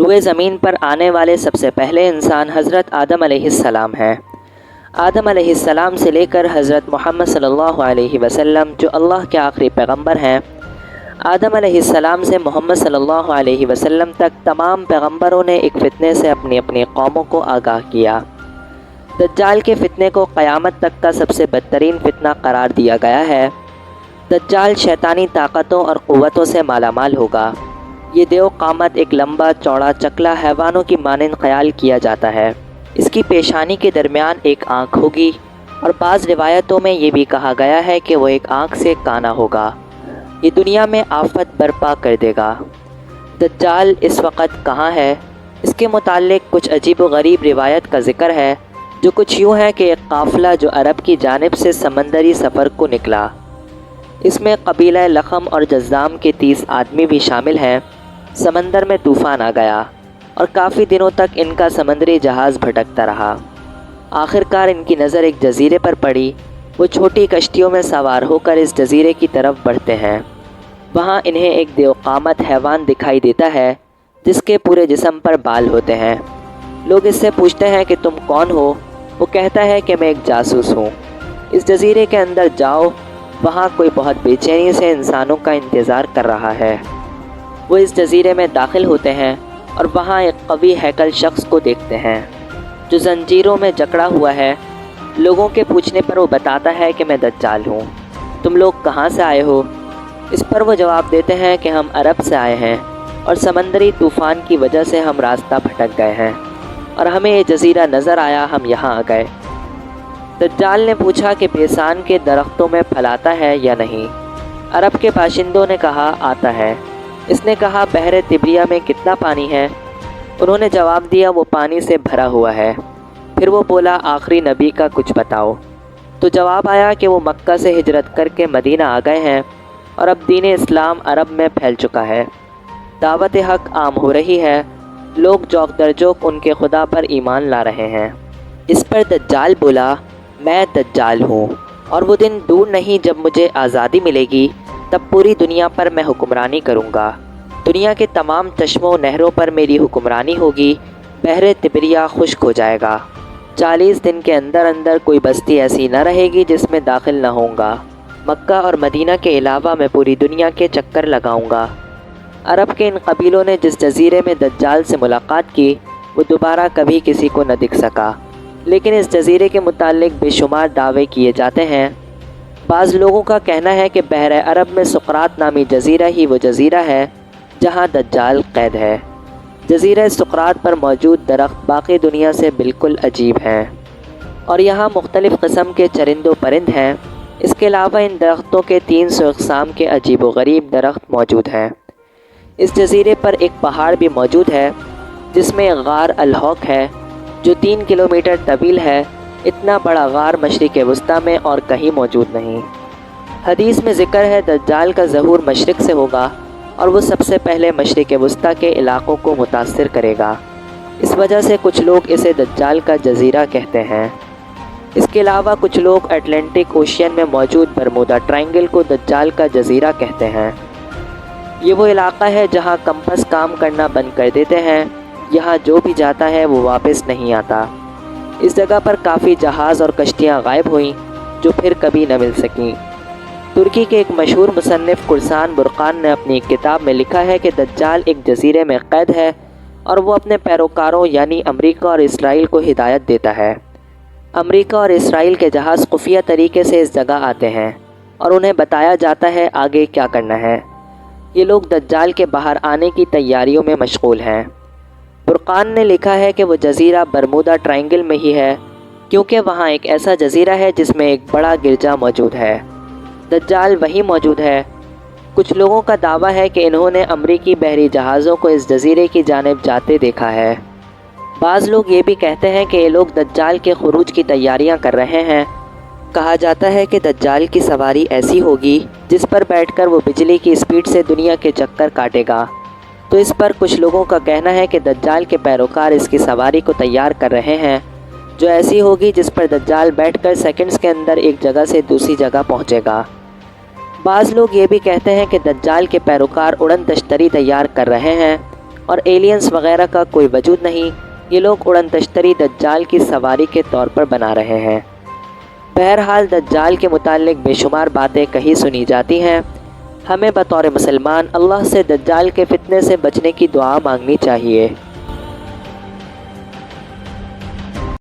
روئے زمین پر آنے والے سب سے پہلے انسان حضرت آدم علیہ السلام ہیں۔ آدم علیہ السلام سے لے کر حضرت محمد صلی اللہ علیہ وسلم جو اللہ کے آخری پیغمبر ہیں، آدم علیہ السلام سے محمد صلی اللہ علیہ وسلم تک تمام پیغمبروں نے ایک فتنے سے اپنی اپنی قوموں کو آگاہ کیا۔ دجال کے فتنے کو قیامت تک کا سب سے بدترین فتنہ قرار دیا گیا ہے۔ دجال شیطانی طاقتوں اور قوتوں سے مالا مال ہوگا۔ یہ دیو قامت ایک لمبا چوڑا چکلا حیوانوں کی مانند خیال کیا جاتا ہے۔ اس کی پیشانی کے درمیان ایک آنکھ ہوگی اور بعض روایتوں میں یہ بھی کہا گیا ہے کہ وہ ایک آنکھ سے کانا ہوگا۔ یہ دنیا میں آفت برپا کر دے گا۔ دجال اس وقت کہاں ہے؟ اس کے متعلق کچھ عجیب و غریب روایت کا ذکر ہے، جو کچھ یوں ہے کہ ایک قافلہ جو عرب کی جانب سے سمندری سفر کو نکلا۔ اس میں قبیلہ لخم اور جذام کے 30 آدمی بھی شامل ہیں۔ سمندر میں طوفان آ گیا اور کافی دنوں تک ان کا سمندری جہاز بھٹکتا رہا۔ آخرکار ان کی نظر ایک جزیرے پر پڑی۔ وہ چھوٹی کشتیوں میں سوار ہو کر اس جزیرے کی طرف بڑھتے ہیں۔ وہاں انہیں ایک دیو قامت حیوان دکھائی دیتا ہے جس کے پورے جسم پر بال ہوتے ہیں۔ لوگ اس سے پوچھتے ہیں کہ تم کون ہو؟ وہ کہتا ہے کہ میں ایک جاسوس ہوں۔ اس جزیرے کے اندر جاؤ، وہاں کوئی بہت بے چینی سے انسانوں کا انتظار کر رہا ہے۔ وہ اس جزیرے میں داخل ہوتے ہیں اور وہاں ایک قوی ہیکل شخص کو دیکھتے ہیں جو زنجیروں میں جکڑا ہوا ہے۔ لوگوں کے پوچھنے پر وہ بتاتا ہے کہ میں دجال ہوں۔ تم لوگ کہاں سے آئے ہو؟ اس پر وہ جواب دیتے ہیں کہ ہم عرب سے آئے ہیں اور سمندری طوفان کی وجہ سے ہم راستہ بھٹک گئے ہیں اور ہمیں یہ جزیرہ نظر آیا، ہم یہاں آ گئے۔ دجال نے پوچھا کہ بیسان کے درختوں میں پھل آتا ہے یا نہیں؟ عرب کے باشندوں نے کہا آتا ہے۔ اس نے کہا بحر طبریہ میں کتنا پانی ہے؟ انہوں نے جواب دیا وہ پانی سے بھرا ہوا ہے۔ پھر وہ بولا آخری نبی کا کچھ بتاؤ۔ تو جواب آیا کہ وہ مکہ سے ہجرت کر کے مدینہ آ گئے ہیں اور اب دین اسلام عرب میں پھیل چکا ہے۔ دعوت حق عام ہو رہی ہے، لوگ جوق در جوق ان کے خدا پر ایمان لا رہے ہیں۔ اس پر دجال بولا میں دجال ہوں اور وہ دن دور نہیں جب مجھے آزادی ملے گی، تب پوری دنیا پر میں حکمرانی کروں گا۔ دنیا کے تمام چشموں نہروں پر میری حکمرانی ہوگی۔ بحر طبریہ خشک ہو جائے گا۔ 40 دن کے اندر اندر کوئی بستی ایسی نہ رہے گی جس میں داخل نہ ہوں گا۔ مکہ اور مدینہ کے علاوہ میں پوری دنیا کے چکر لگاؤں گا۔ عرب کے ان قبیلوں نے جس جزیرے میں دجال سے ملاقات کی وہ دوبارہ کبھی کسی کو نہ دکھ سکا، لیکن اس جزیرے کے متعلق بے شمار دعوے کیے جاتے ہیں۔ بعض لوگوں کا کہنا ہے کہ بحر عرب میں سقراط نامی جزیرہ ہی وہ جزیرہ ہے جہاں دجال قید ہے۔ جزیرہ سقراط پر موجود درخت باقی دنیا سے بالکل عجیب ہیں اور یہاں مختلف قسم کے چرند و پرند ہیں۔ اس کے علاوہ ان درختوں کے 300 اقسام کے عجیب و غریب درخت موجود ہیں۔ اس جزیرے پر ایک پہاڑ بھی موجود ہے جس میں غار الحوق ہے جو 3 کلومیٹر طویل ہے۔ اتنا بڑا غار مشرق وسطیٰ میں اور کہیں موجود نہیں۔ حدیث میں ذکر ہے دجال کا ظہور مشرق سے ہوگا اور وہ سب سے پہلے مشرق وسطیٰ کے علاقوں کو متاثر کرے گا۔ اس وجہ سے کچھ لوگ اسے دجال کا جزیرہ کہتے ہیں۔ اس کے علاوہ کچھ لوگ اٹلانٹک اوشین میں موجود برمودا ٹرائنگل کو دجال کا جزیرہ کہتے ہیں۔ یہ وہ علاقہ ہے جہاں کمپس کام کرنا بند کر دیتے ہیں۔ یہاں جو بھی جاتا ہے وہ واپس نہیں آتا۔ اس جگہ پر کافی جہاز اور کشتیاں غائب ہوئیں جو پھر کبھی نہ مل سکیں۔ ترکی کے ایک مشہور مصنف قرسان برقان نے اپنی ایک کتاب میں لکھا ہے کہ دجال ایک جزیرے میں قید ہے اور وہ اپنے پیروکاروں یعنی امریکہ اور اسرائیل کو ہدایت دیتا ہے۔ امریکہ اور اسرائیل کے جہاز خفیہ طریقے سے اس جگہ آتے ہیں اور انہیں بتایا جاتا ہے آگے کیا کرنا ہے۔ یہ لوگ دجال کے باہر آنے کی تیاریوں میں مشغول ہیں۔ برقان نے لکھا ہے کہ وہ جزیرہ برمودا ٹرائنگل میں ہی ہے کیونکہ وہاں ایک ایسا جزیرہ ہے جس میں ایک بڑا گرجا موجود ہے۔ دجال وہیں موجود ہے۔ کچھ لوگوں کا دعویٰ ہے کہ انہوں نے امریکی بحری جہازوں کو اس جزیرے کی جانب جاتے دیکھا ہے۔ بعض لوگ یہ بھی کہتے ہیں کہ یہ لوگ دجال کے خروج کی تیاریاں کر رہے ہیں۔ کہا جاتا ہے کہ دجال کی سواری ایسی ہوگی جس پر بیٹھ کر وہ بجلی کی اسپیڈ سے دنیا کے چکر کاٹے گا۔ تو اس پر کچھ لوگوں کا کہنا ہے کہ دجال کے پیروکار اس کی سواری کو تیار کر رہے ہیں جو ایسی ہوگی جس پر دجال بیٹھ کر سیکنڈز کے اندر ایک جگہ سے دوسری جگہ پہنچے گا۔ بعض لوگ یہ بھی کہتے ہیں کہ دجال کے پیروکار اڑن تشتری تیار کر رہے ہیں اور ایلینز وغیرہ کا کوئی وجود نہیں، یہ لوگ اڑن تشتری دجال کی سواری کے طور پر بنا رہے ہیں۔ بہرحال دجال کے متعلق بے شمار باتیں کہی سنی جاتی ہیں، ہمیں بطور مسلمان اللہ سے دجال کے فتنے سے بچنے کی دعا مانگنی چاہیے۔